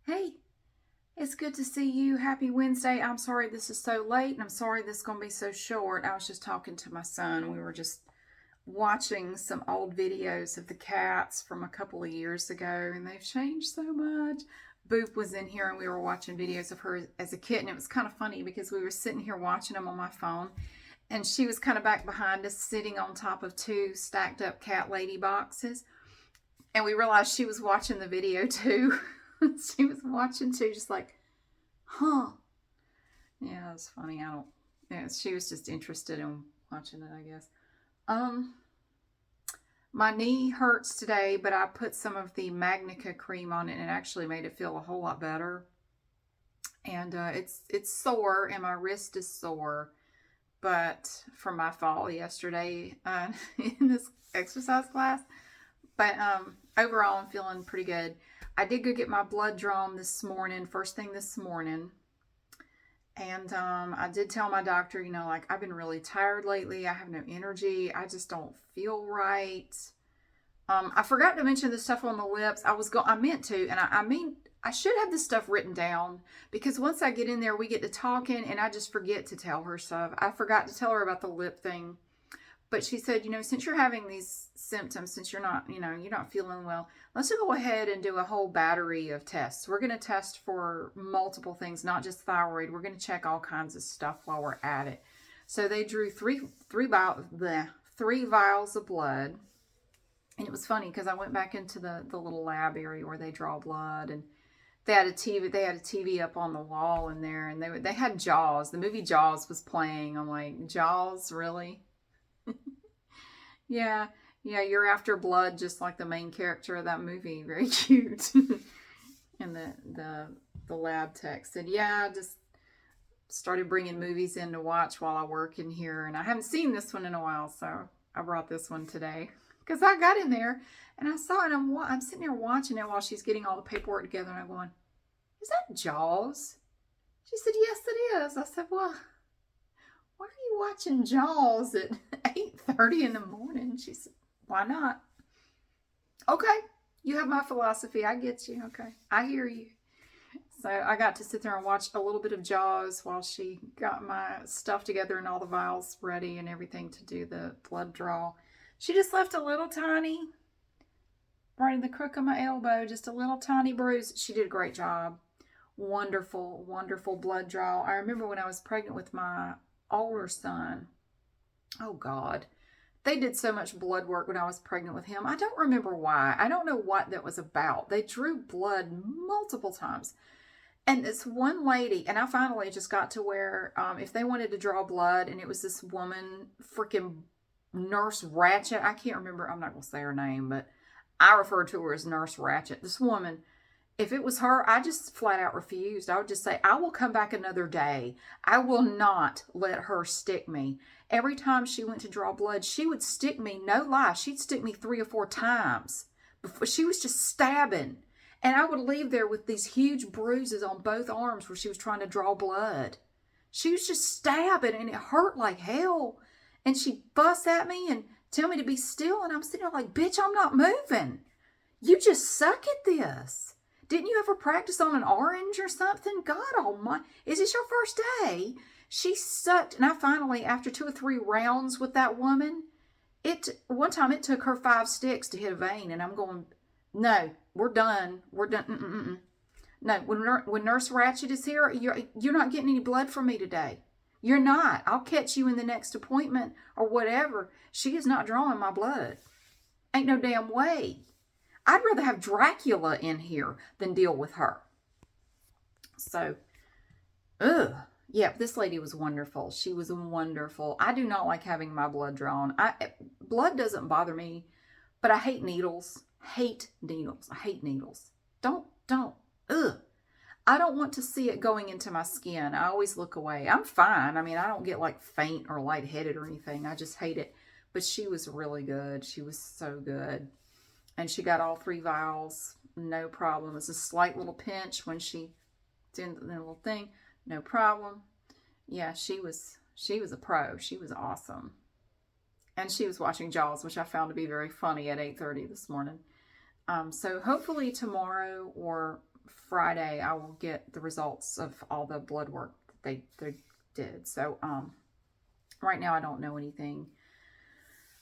Hey, it's good to see you. Happy Wednesday. I'm sorry this is so late and I'm sorry this is going to be so short. I was just talking to my son. We were just watching some old videos of the cats from a couple of years ago and they've changed so much. Boop was in here and we were watching videos of her as a kitten. It was kind of funny because we were sitting here watching them on my phone and she was kind of back behind us sitting on top of two stacked up cat lady boxes. And we realized she was watching the video too. She was watching too, just like, huh. Yeah, it was funny. I don't, yeah, she was just interested in watching it, I guess. Um, my knee hurts today, but I put some of the Magnica cream on it and it actually made it feel a whole lot better. And it's sore and my wrist is sore, but from my fall yesterday in this exercise class. But overall, I'm feeling pretty good. I did go get my blood drawn this morning, first thing this morning. And I did tell my doctor, like I've been really tired lately. I have no energy. I just don't feel right. I forgot to mention the stuff on the lips. I meant to, and I mean, I should have this stuff written down because once I get in there, we get to talking, and I just forget to tell her stuff. I forgot to tell her about the lip thing. But she said, since you're having these symptoms, since you're not feeling well, let's go ahead and do a whole battery of tests. We're going to test for multiple things, not just thyroid. We're going to check all kinds of stuff while we're at it. So they drew three vials of blood. And it was funny because I went back into the little lab area where they draw blood, and they had a TV. They had a TV up on the wall in there, and they had Jaws. The movie Jaws was playing. I'm like, Jaws, really? Yeah, yeah, you're after blood just like the main character of that movie. Very cute. And the lab tech said, "Yeah, I just started bringing movies in to watch while I work in here, and I haven't seen this one in a while, so I brought this one today because I got in there and I saw it. I'm sitting there watching it while she's getting all the paperwork together, and I'm going, "Is that Jaws?" She said, "Yes, it is." I said, "Well, why are you watching Jaws at 8:30 in the morning?" She said, "Why not?" Okay, you have my philosophy. I get you. Okay, I hear you. So I got to sit there and watch a little bit of Jaws while she got my stuff together and all the vials ready and everything to do the blood draw. She just left a little tiny, right in the crook of my elbow, just a little tiny bruise. She did a great job. Wonderful, wonderful blood draw. I remember when I was pregnant with my older son. Oh, God. They did so much blood work when I was pregnant with him. I don't remember why. I don't know what that was about. They drew blood multiple times. And this one lady, and I finally just got to where if they wanted to draw blood, and it was this woman, freaking Nurse Ratchet. I can't remember. I'm not going to say her name, but I refer to her as Nurse Ratchet. This woman, if it was her, I just flat out refused. I would just say, I will come back another day. I will not let her stick me. Every time she went to draw blood, she would stick me, no lie, she'd stick me 3 or 4 times. Before she was just stabbing. And I would leave there with these huge bruises on both arms where she was trying to draw blood. She was just stabbing and it hurt like hell. And she'd fuss at me and tell me to be still. And I'm sitting there like, bitch, I'm not moving. You just suck at this. Didn't you ever practice on an orange or something? God almighty. Is this your first day? She sucked. And I finally, after 2 or 3 rounds with that woman, one time it took her 5 sticks to hit a vein. And I'm going, no, we're done. We're done. Mm-mm-mm. No, when Nurse Ratchet is here, you're not getting any blood from me today. You're not. I'll catch you in the next appointment or whatever. She is not drawing my blood. Ain't no damn way. I'd rather have Dracula in here than deal with her. So, yeah, this lady was wonderful. She was wonderful. I do not like having my blood drawn. Blood doesn't bother me, but I hate needles. Hate needles. I hate needles. Don't. I don't want to see it going into my skin. I always look away. I'm fine. I mean, I don't get like faint or lightheaded or anything. I just hate it. But she was really good. She was so good. And she got all 3 vials. No problem. It's a slight little pinch when she did the little thing. No problem. Yeah, she was a pro. She was awesome. And she was watching Jaws, which I found to be very funny at 8:30 this morning. So hopefully tomorrow or Friday I will get the results of all the blood work that they did. So right now I don't know anything.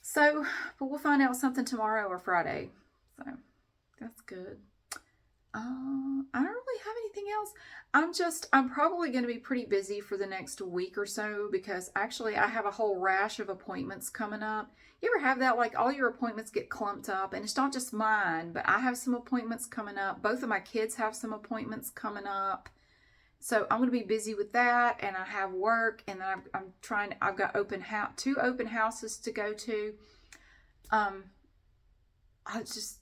So, but we'll find out something tomorrow or Friday. So that's good. I don't really have anything else. I'm probably going to be pretty busy for the next week or so because actually I have a whole rash of appointments coming up. You ever have that? Like all your appointments get clumped up, and it's not just mine, but I have some appointments coming up. Both of my kids have some appointments coming up. So I'm going to be busy with that, and I have work, and then I've got two open houses to go to.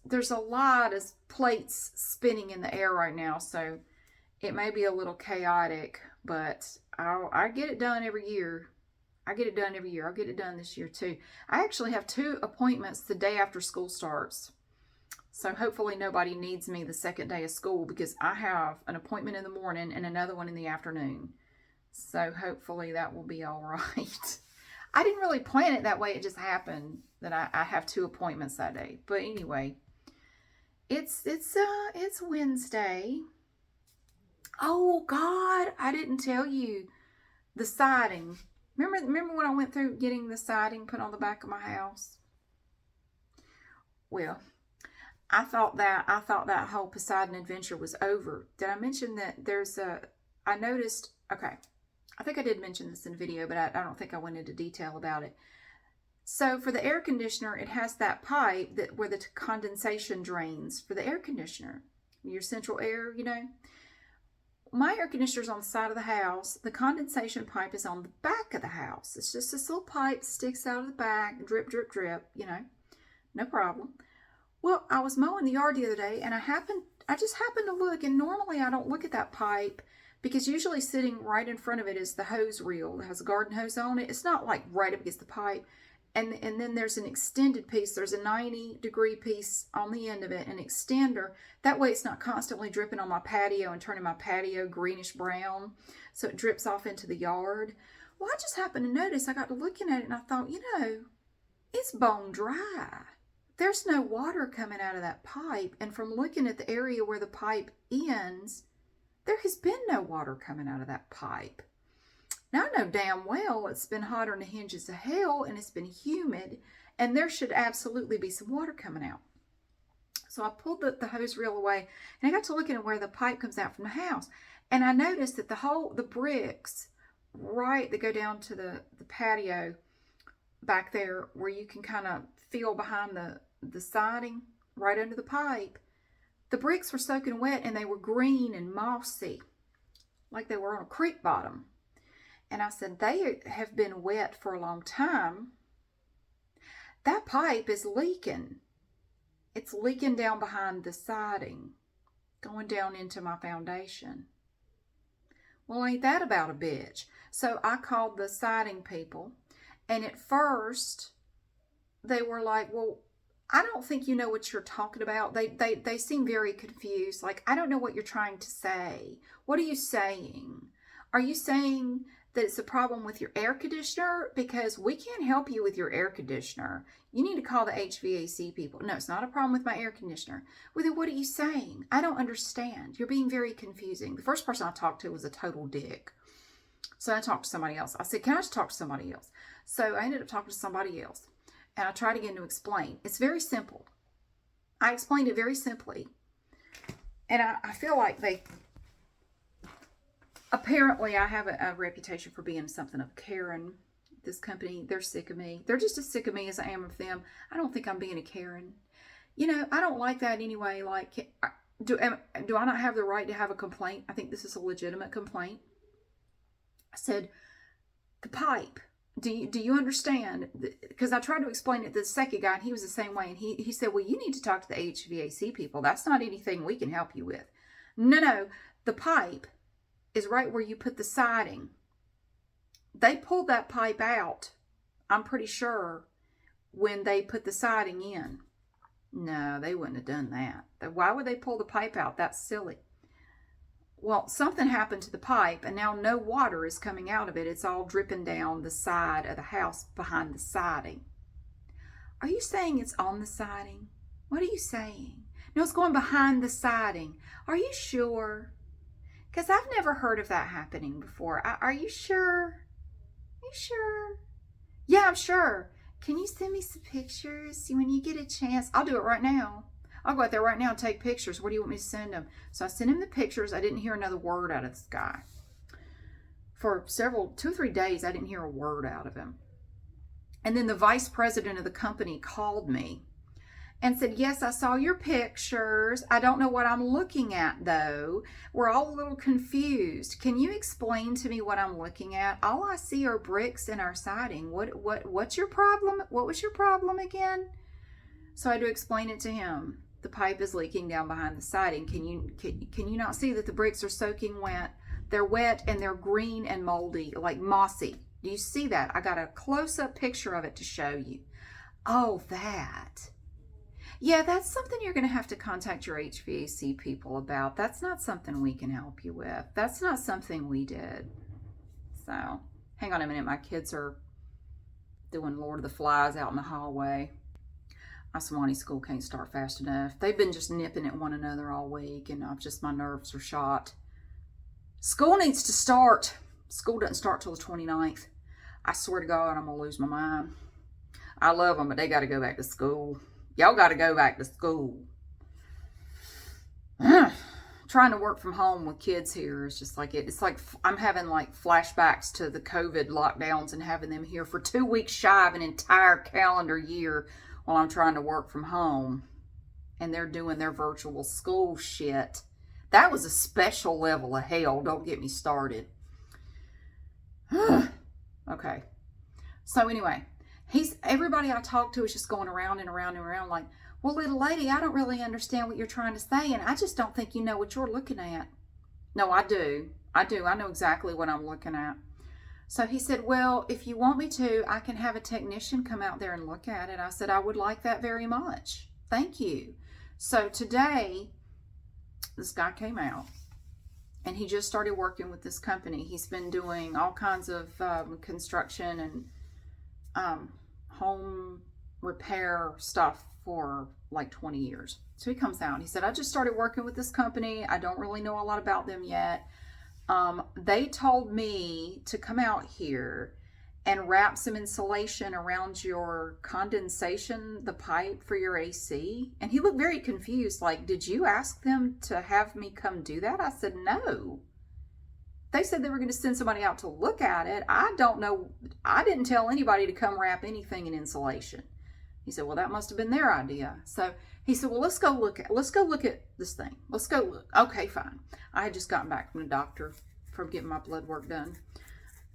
There's a lot of plates spinning in the air right now, so it may be a little chaotic, but I get it done every year. I'll get it done this year too. I actually have 2 appointments the day after school starts. So hopefully nobody needs me the second day of school because I have an appointment in the morning and another one in the afternoon. So hopefully that will be all right. I didn't really plan it that way. It just happened that I have 2 appointments that day. But anyway, it's Wednesday. Oh God, I didn't tell you the siding. Remember when I went through getting the siding put on the back of my house? Well, I thought that whole Poseidon adventure was over. Did I mention that I noticed, okay, I think I did mention this in the video, but I don't think I went into detail about it. So for the air conditioner, it has that pipe where the condensation drains for the air conditioner, your central air, you know. My air conditioner's on the side of the house. The condensation pipe is on the back of the house. It's just this little pipe sticks out of the back, drip, drip, drip, you know, no problem. Well, I was mowing the yard the other day, and I just happened to look, and normally I don't look at that pipe because usually sitting right in front of it is the hose reel that has a garden hose on it. It's not like right up against the pipe. And then there's an extended piece. There's a 90-degree piece on the end of it, an extender. That way it's not constantly dripping on my patio and turning my patio greenish brown. So it drips off into the yard. Well, I just happened to notice, I got to looking at it and I thought, you know, it's bone dry. There's no water coming out of that pipe. And from looking at the area where the pipe ends, there has been no water coming out of that pipe. Now, I know damn well it's been hotter than the hinges of hell, and it's been humid, and there should absolutely be some water coming out. So I pulled the hose reel away, and I got to looking at where the pipe comes out from the house. And I noticed that the bricks right that go down to the patio back there, where you can kind of feel behind the siding right under the pipe, the bricks were soaking wet, and they were green and mossy, like they were on a creek bottom. And I said, they have been wet for a long time. That pipe is leaking. It's leaking down behind the siding, going down into my foundation. Well, ain't that about a bitch? So I called the siding people, and at first they were like, well, I don't think you know what you're talking about. They seem very confused. Like, I don't know what you're trying to say. What are you saying? Are you saying that it's a problem with your air conditioner? Because we can't help you with your air conditioner. You need to call the HVAC people. No, it's not a problem with my air conditioner. Well, then what are you saying? I don't understand. You're being very confusing. The first person I talked to was a total dick. So I talked to somebody else. I said, can I just talk to somebody else? So I ended up talking to somebody else. And I tried again to explain. It's very simple. I explained it very simply. And I feel like apparently I have a reputation for being something of a Karen. This company, they're sick of me. They're just as sick of me as I am of them. I don't think I'm being a Karen. You know, I don't like that anyway. Like, do I not have the right to have a complaint? I think this is a legitimate complaint. I said, the pipe. Do you understand? Because I tried to explain it to the second guy, and he was the same way. And he said, well, you need to talk to the HVAC people. That's not anything we can help you with. No, the pipe is right where you put the siding. They pulled that pipe out, I'm pretty sure, when they put the siding in. No, they wouldn't have done that. Why would they pull the pipe out? That's silly. Well, something happened to the pipe, and now no water is coming out of it. It's all dripping down the side of the house behind the siding. Are you saying it's on the siding? What are you saying? No, it's going behind the siding. Are you sure? Because I've never heard of that happening before. Are you sure? Are you sure? Yeah, I'm sure. Can you send me some pictures when you get a chance? I'll do it right now. I'll go out there right now and take pictures. What do you want me to send him? So I sent him the pictures. I didn't hear another word out of this guy. For 2 or 3 days, I didn't hear a word out of him. And then the vice president of the company called me and said, yes, I saw your pictures. I don't know what I'm looking at, though. We're all a little confused. Can you explain to me what I'm looking at? All I see are bricks in our siding. What's your problem? What was your problem again? So I had to explain it to him. The pipe is leaking down behind the siding. Can you not see that the bricks are soaking wet? They're wet and they're green and moldy, like mossy. Do you see that? I got a close-up picture of it to show you. Oh, that. Yeah, that's something you're going to have to contact your HVAC people about. That's not something we can help you with. That's not something we did. So, hang on a minute. My kids are doing Lord of the Flies out in the hallway. My Swanee school can't start fast enough. They've been just nipping at one another all week, and my nerves are shot. School needs to start. School doesn't start till the 29th. I swear to God, I'm going to lose my mind. I love them, but they got to go back to school. Y'all got to go back to school. Trying to work from home with kids here is just like it. It's like I'm having like flashbacks to the COVID lockdowns and having them here for 2 weeks shy of an entire calendar year while I'm trying to work from home. And they're doing their virtual school shit. That was a special level of hell. Don't get me started. Okay. So anyway, everybody I talk to is just going around and around and around like, well, little lady, I don't really understand what you're trying to say, and I just don't think you know what you're looking at. No, I do. I know exactly what I'm looking at. So he said, well, if you want me to, I can have a technician come out there and look at it. I said, I would like that very much. Thank you. So today, this guy came out. And he just started working with this company. He's been doing all kinds of construction and home repair stuff for like 20 years. So he comes out and he said, I just started working with this company. I don't really know a lot about them yet. They told me to come out here and wrap some insulation around your condensation, the pipe for your AC. And he looked very confused, like, did you ask them to have me come do that? I said, no. They said they were going to send somebody out to look at it. I don't know. I didn't tell anybody to come wrap anything in insulation. He said, well, that must have been their idea. So he said, well, let's go look at this thing. Let's go look. Okay, fine. I had just gotten back from the doctor from getting my blood work done.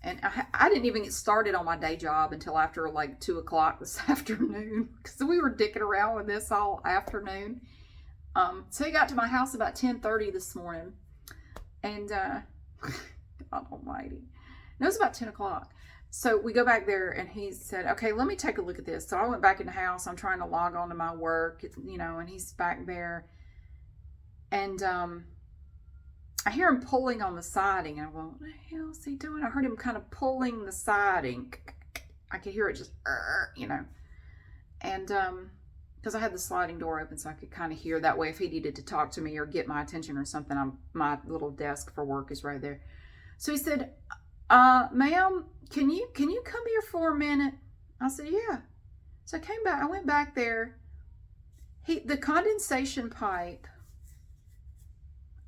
And I didn't even get started on my day job until after like 2 o'clock this afternoon because we were dicking around with this all afternoon. So he got to my house about 10:30 this morning. And God almighty. No, it was about 10 o'clock. So we go back there and he said, okay, let me take a look at this. So I went back in the house. I'm trying to log on to my work, and he's back there. And I hear him pulling on the siding. And I went, what the hell is he doing? I heard him kind of pulling the siding. I could hear it just, And because I had the sliding door open so I could kind of hear that way if he needed to talk to me or get my attention or something. My little desk for work is right there. So he said, ma'am, can you come here for a minute? I said, yeah. So I came back. I went back there. The condensation pipe,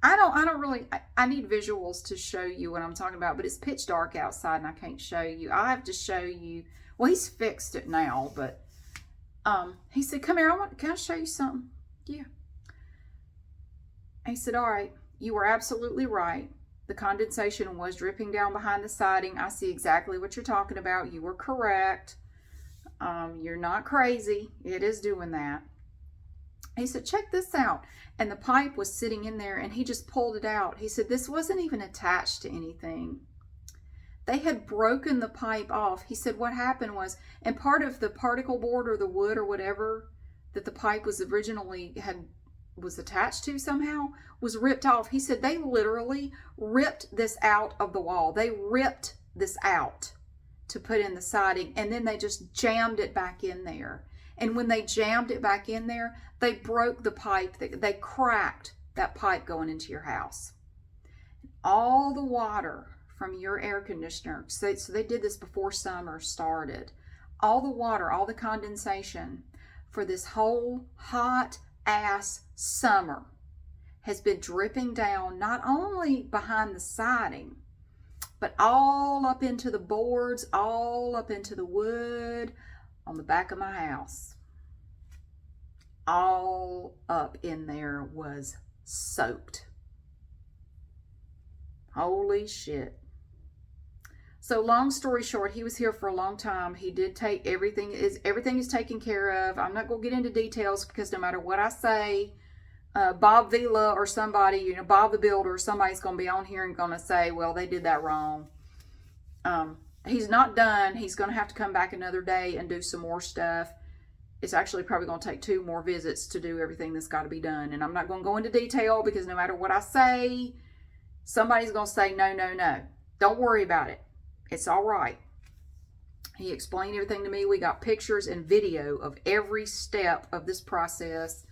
I need visuals to show you what I'm talking about, but it's pitch dark outside and I can't show you. I have to show you. Well, he's fixed it now, but he said, come here, can I show you something? Yeah. He said, all right, you were absolutely right. The condensation was dripping down behind the siding. I see exactly what you're talking about. You were correct. You're not crazy. It is doing that. He said, check this out. And the pipe was sitting in there and he just pulled it out. He said, this wasn't even attached to anything. They had broken the pipe off. He said, what happened was, and part of the particle board or the wood or whatever that the pipe was originally was attached to somehow was ripped off. He said, they literally ripped this out of the wall. They ripped this out to put in the siding and then they just jammed it back in there. And when they jammed it back in there, they broke the pipe. They cracked that pipe going into your house. All the water from your air conditioner, so they did this before summer started. All the water, all the condensation for this whole hot ass summer has been dripping down, not only behind the siding, but all up into the boards, all up into the wood on the back of my house. All up in there was soaked. Holy shit. So long story short, he was here for a long time. He did take everything is taken care of. I'm not going to get into details because no matter what I say, Bob Vila or somebody, Bob the Builder, somebody's going to be on here and going to say, well, they did that wrong. He's not done. He's going to have to come back another day and do some more stuff. It's actually probably going to take 2 more visits to do everything that's got to be done. And I'm not going to go into detail because no matter what I say, somebody's going to say, no, no, no. Don't worry about it. It's all right. He explained everything to me. We got pictures and video of every step of this process.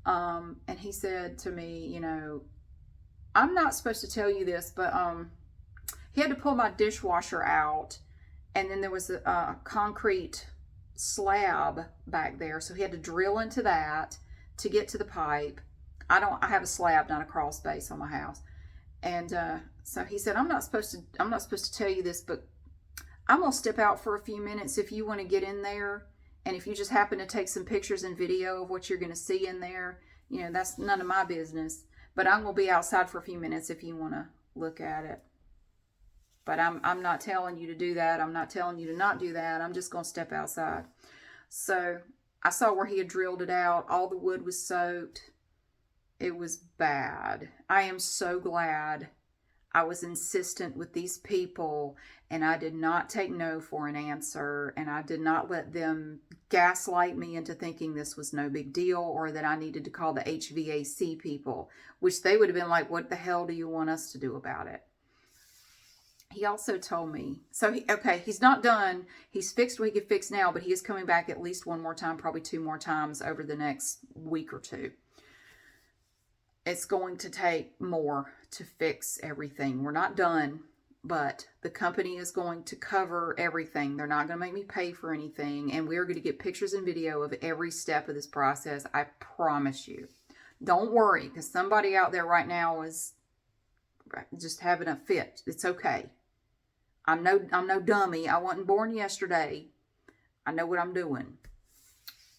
And he said to me, I'm not supposed to tell you this, but he had to pull my dishwasher out. And then there was a concrete slab back there. So he had to drill into that to get to the pipe. I have a slab, not a crawl space on my house. And so he said, I'm not supposed to tell you this, but I'm going to step out for a few minutes if you want to get in there. And if you just happen to take some pictures and video of what you're going to see in there, that's none of my business. But I'm going to be outside for a few minutes if you want to look at it. But I'm not telling you to do that. I'm not telling you to not do that. I'm just going to step outside. So I saw where he had drilled it out. All the wood was soaked. It was bad. I am so glad I was insistent with these people and I did not take no for an answer, and I did not let them gaslight me into thinking this was no big deal or that I needed to call the HVAC people, which they would have been like, what the hell do you want us to do about it? He also told me, he's not done. He's fixed what he could fix now, but he is coming back at least 1 more time, probably 2 more times over the next week or 2. It's going to take more to fix everything. We're not done, but the company is going to cover everything. They're not going to make me pay for anything, and we're going to get pictures and video of every step of this process. I promise you. Don't worry, because somebody out there right now is just having a fit. It's okay. I'm no dummy. I wasn't born yesterday. I know what I'm doing.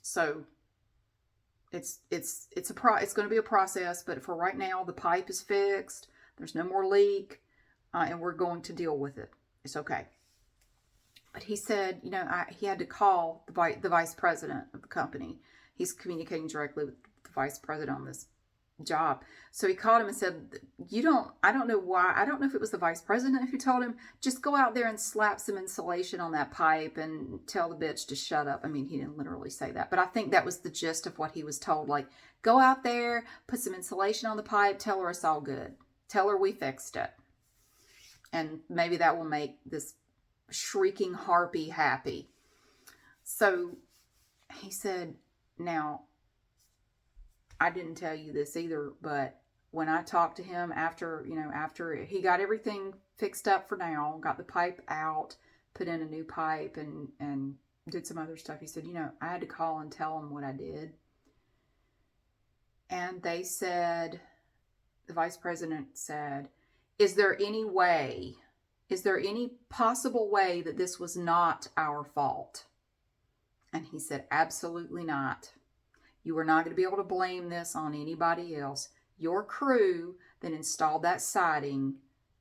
So it's going to be a process, but for right now, the pipe is fixed. There's no more leak, and we're going to deal with it. It's okay. But he said, he had to call the vice president of the company. He's communicating directly with the vice president on this job. So he called him and said, I don't know why. I don't know if it was the vice president who told him, just go out there and slap some insulation on that pipe and tell the bitch to shut up. I mean, he didn't literally say that, but I think that was the gist of what he was told. Like, go out there, put some insulation on the pipe, tell her it's all good. Tell her we fixed it. And maybe that will make this shrieking harpy happy. So he said, now, I didn't tell you this either, but when I talked to him after he got everything fixed up for now, got the pipe out, put in a new pipe and did some other stuff. He said, I had to call and tell him what I did. And they said, the vice president said, is there any possible way that this was not our fault? And he said, absolutely not. You are not going to be able to blame this on anybody else. Your crew that installed that siding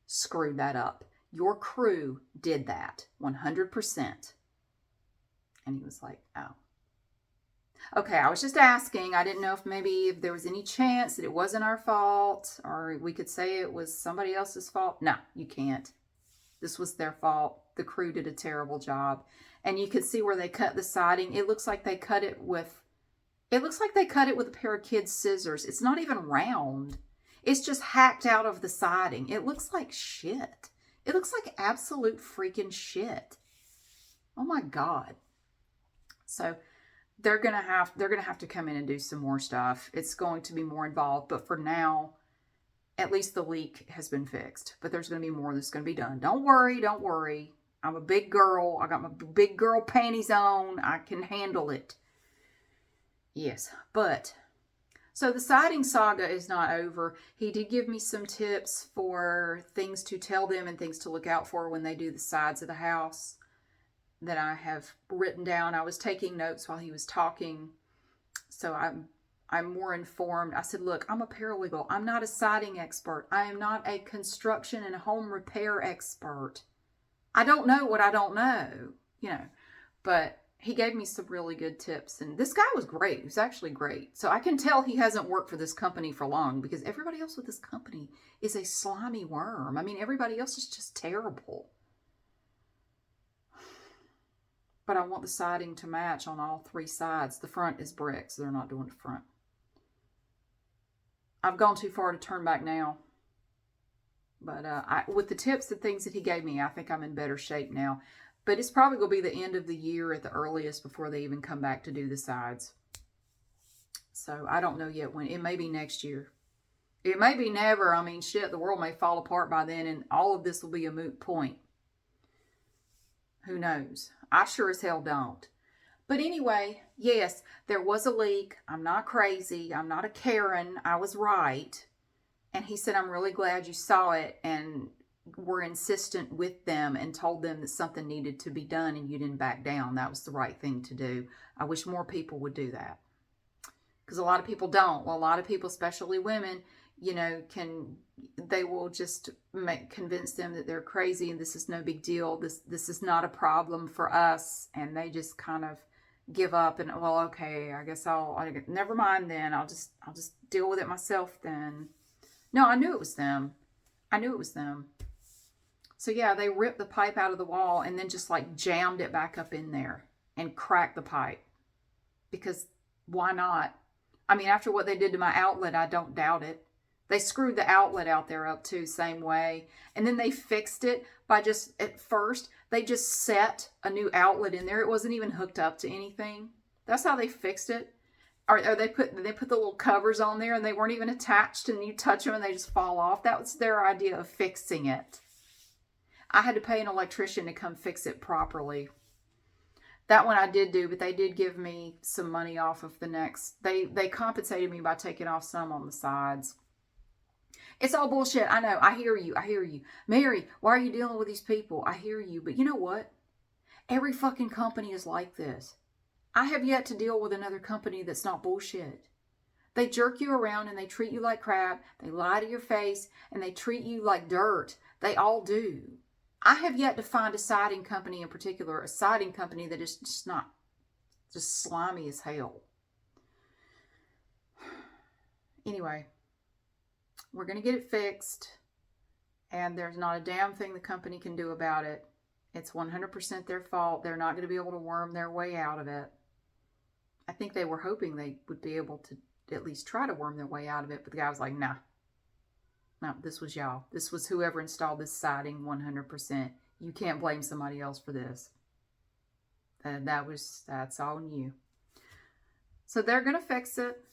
screwed that up. Your crew did that 100%. And he was like, oh. Okay, I was just asking. I didn't know if there was any chance that it wasn't our fault, or we could say it was somebody else's fault. No, you can't. This was their fault. The crew did a terrible job. And you could see where they cut the siding. It looks like they cut it with a pair of kids' scissors. It's not even round. It's just hacked out of the siding. It looks like shit. It looks like absolute freaking shit. Oh my God. So they're gonna have to come in and do some more stuff. It's going to be more involved, but for now, at least the leak has been fixed. But there's gonna be more that's gonna be done. Don't worry, don't worry. I'm a big girl. I got my big girl panties on. I can handle it. Yes, but so the siding saga is not over. He did give me some tips for things to tell them and things to look out for when they do the sides of the house that I have written down. I was taking notes while he was talking, so I'm more informed. I said, look, I'm a paralegal. I'm not a siding expert. I am not a construction and home repair expert. I don't know what I don't know, but he gave me some really good tips. And this guy was great. He was actually great. So I can tell he hasn't worked for this company for long, because everybody else with this company is a slimy worm. I mean, everybody else is just terrible. But I want the siding to match on all 3 sides. The front is brick, so they're not doing the front. I've gone too far to turn back now. But with the tips and things that he gave me, I think I'm in better shape now. But it's probably going to be the end of the year at the earliest before they even come back to do the sides. So I don't know yet when. It may be next year. It may be never. I mean, shit, the world may fall apart by then and all of this will be a moot point. Who knows? I sure as hell don't. But anyway, yes, there was a leak. I'm not crazy. I'm not a Karen. I was right. And he said, I'm really glad you saw it and were insistent with them and told them that something needed to be done and you didn't back down. That was the right thing to do. I wish more people would do that. Because a lot of people don't. Well, a lot of people, especially women, they will just convince them that they're crazy and this is no big deal. This is not a problem for us. And they just kind of give up and, well, okay, I guess never mind then. I'll just deal with it myself then. No, I knew it was them. So yeah, they ripped the pipe out of the wall and then just like jammed it back up in there and cracked the pipe. Because why not? I mean, after what they did to my outlet, I don't doubt it. They screwed the outlet out there up too, same way. And then they fixed it by at first, they just set a new outlet in there. It wasn't even hooked up to anything. That's how they fixed it. Or they put the little covers on there and they weren't even attached and you touch them and they just fall off. That was their idea of fixing it. I had to pay an electrician to come fix it properly. That one I did do, but they did give me some money off of the next. They compensated me by taking off some on the sides. It's all bullshit. I know. I hear you. Mary, why are you dealing with these people? I hear you. But you know what? Every fucking company is like this. I have yet to deal with another company that's not bullshit. They jerk you around and they treat you like crap. They lie to your face and they treat you like dirt. They all do. I have yet to find a siding company in particular, a siding company that is just slimy as hell. Anyway, we're going to get it fixed and there's not a damn thing the company can do about it. It's 100% their fault. They're not going to be able to worm their way out of it. I think they were hoping they would be able to at least try to worm their way out of it. But the guy was like, nah. No, this was y'all. This was whoever installed this siding 100%. You can't blame somebody else for this. And that's on you. So they're going to fix it.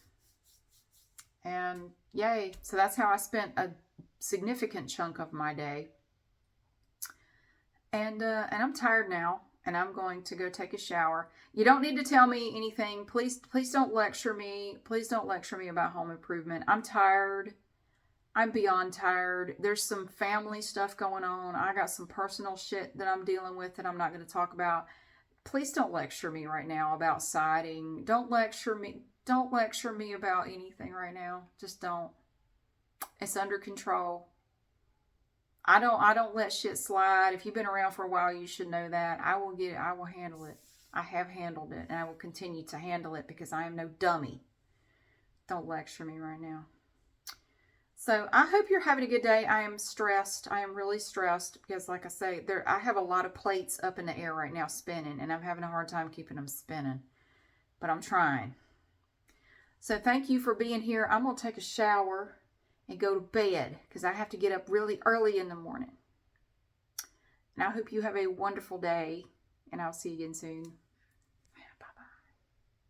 And yay. So that's how I spent a significant chunk of my day. And I'm tired now. And I'm going to go take a shower. You don't need to tell me anything. Please don't lecture me. Please don't lecture me about home improvement. I'm tired. I'm beyond tired. There's some family stuff going on. I got some personal shit that I'm dealing with that I'm not going to talk about. Please don't lecture me right now about siding. Don't lecture me. Don't lecture me about anything right now. Just don't. It's under control. I don't let shit slide. If you've been around for a while, you should know that. I will handle it. I have handled it and I will continue to handle it because I am no dummy. Don't lecture me right now. So I hope you're having a good day. I am stressed. I am really stressed because like I say, I have a lot of plates up in the air right now spinning and I'm having a hard time keeping them spinning, but I'm trying. So thank you for being here. I'm going to take a shower and go to bed because I have to get up really early in the morning. And I hope you have a wonderful day and I'll see you again soon.